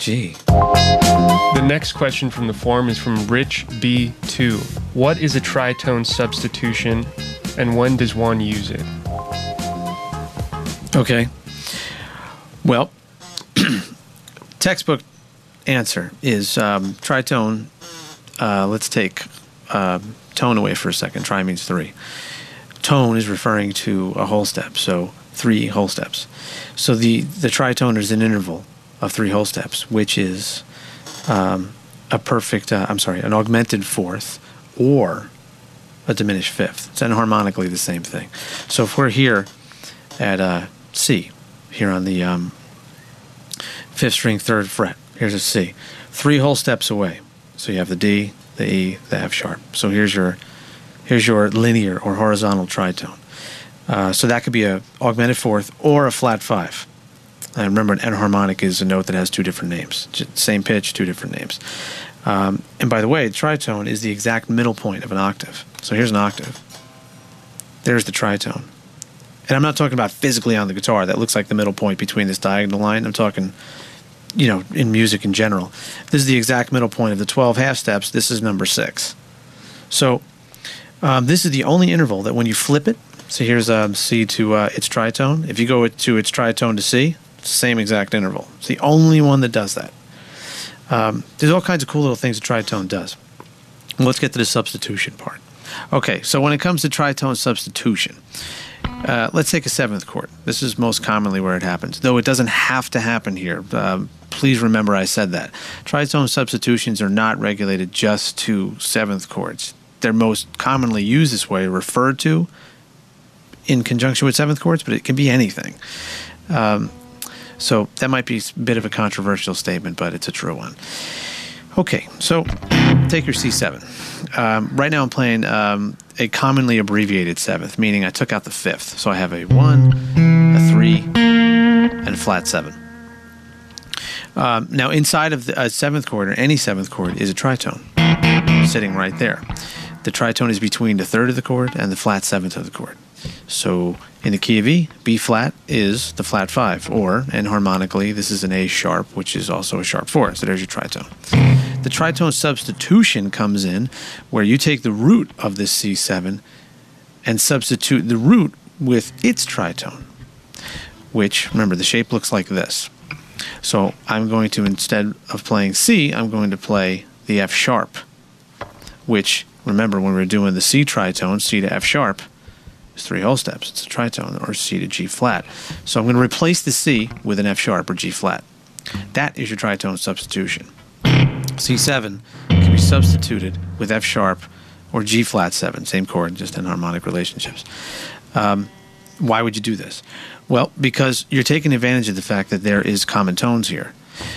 Gee. The next question from the forum is from Rich B2. What is a tritone substitution, and when does one use it? Okay. Well, textbook answer is tritone. Let's take tone away for a second. Tri means 3. Tone is referring to a whole step, so 3 whole steps. So the tritone is an interval of 3 whole steps, which is an augmented fourth or a diminished fifth. It's enharmonically the same thing. So if we're here at C, here on the 5th string, 3rd fret, here's a C. 3 whole steps away. So you have the D, the E, the F sharp. So here's your linear or horizontal tritone. So that could be a augmented fourth or a flat 5. And remember, an enharmonic is a note that has 2 different names. Same pitch, 2 different names. And by the way, tritone is the exact middle point of an octave. So here's an octave. There's the tritone. And I'm not talking about physically on the guitar. That looks like the middle point between this diagonal line. I'm talking, in music in general. This is the exact middle point of the 12 half steps. This is number 6. So this is the only interval that when you flip it, so here's C to its tritone. If you go to its tritone to C, it's the same exact interval. It's the only one that does that. There's all kinds of cool little things a tritone does. Let's get to the substitution part. Okay, so when it comes to tritone substitution, let's take a 7th chord. This is most commonly where it happens, though it doesn't have to happen here. Please remember I said that. Tritone substitutions are not regulated just to 7th chords. They're most commonly used this way, referred to in conjunction with 7th chords, but it can be anything. So that might be a bit of a controversial statement, but it's a true one. Okay, so take your C7. Right now I'm playing a commonly abbreviated 7th, meaning I took out the 5th. So I have a 1, a 3, and a flat 7. Now inside of the 7th chord, or any 7th chord, is a tritone sitting right there. The tritone is between the 3rd of the chord and the flat 7th of the chord. So in the key of E, B flat is the flat 5, or enharmonically, this is an A sharp, which is also a sharp 4. So there's your tritone. The tritone substitution comes in where you take the root of this C7 and substitute the root with its tritone, which, remember, the shape looks like this. So I'm going to, instead of playing C, I'm going to play the F sharp, which, remember, when we're doing the C tritone, C to F sharp, is 3 whole steps. It's a tritone, or C to G flat. So I'm going to replace the C with an F sharp or G flat. That is your tritone substitution. C7 can be substituted with F sharp or G flat 7, same chord, just in harmonic relationships. Why would you do this? Well, because you're taking advantage of the fact that there is common tones here.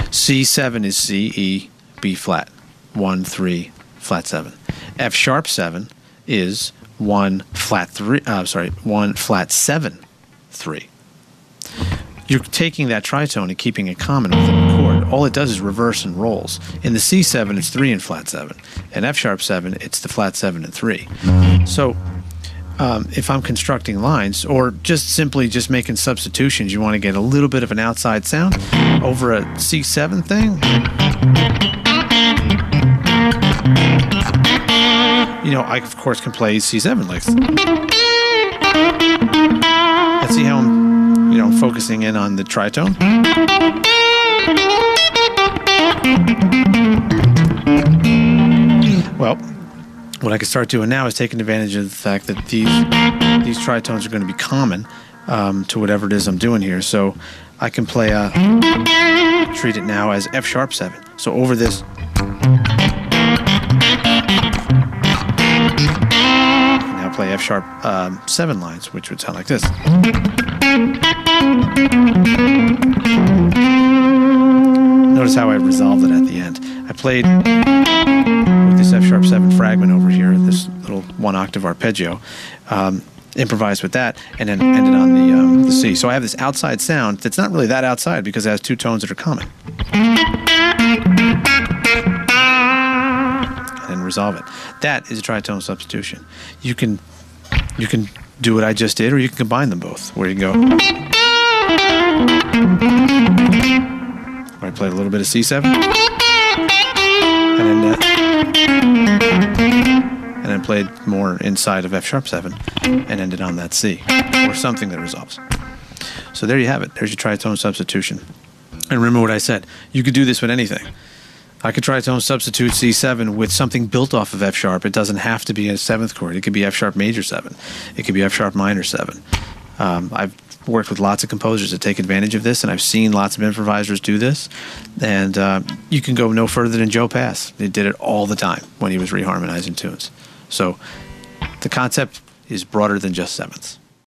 C7 is C, E, B flat, 1, 3, flat 7. F sharp 7 is 1 flat 7, 3. You're taking that tritone and keeping it common within the chord. All it does is reverse and rolls. In the C7, it's 3 and flat 7. In F sharp 7, it's the flat 7 and 3. So if I'm constructing lines, or just simply just making substitutions, you want to get a little bit of an outside sound over a C7 thing. I of course can play C7 like. Let's see how I'm, focusing in on the tritone. Well, what I can start doing now is taking advantage of the fact that these tritones are going to be common to whatever it is I'm doing here. So I can play treat it now as F sharp 7. So over this. Play F sharp 7 lines, which would sound like this. Notice how I resolved it at the end. I played with this F sharp 7 fragment over here, this little 1 octave arpeggio, improvised with that, and then ended on the C. So I have this outside sound that's not really that outside because it has 2 tones that are common. And resolve it. That is a tritone substitution. You can do what I just did, or you can combine them both, where you can go, where I played a little bit of C7, and then played more inside of F sharp 7 and ended on that C, or something that resolves. So there you have it. There's your tritone substitution. And remember what I said. You could do this with anything. I could tritone substitute C7 with something built off of F sharp. It doesn't have to be a 7th chord. It could be F sharp major 7. It could be F sharp minor 7. I've worked with lots of composers that take advantage of this, and I've seen lots of improvisers do this. And you can go no further than Joe Pass. He did it all the time when he was reharmonizing tunes. So the concept is broader than just sevenths.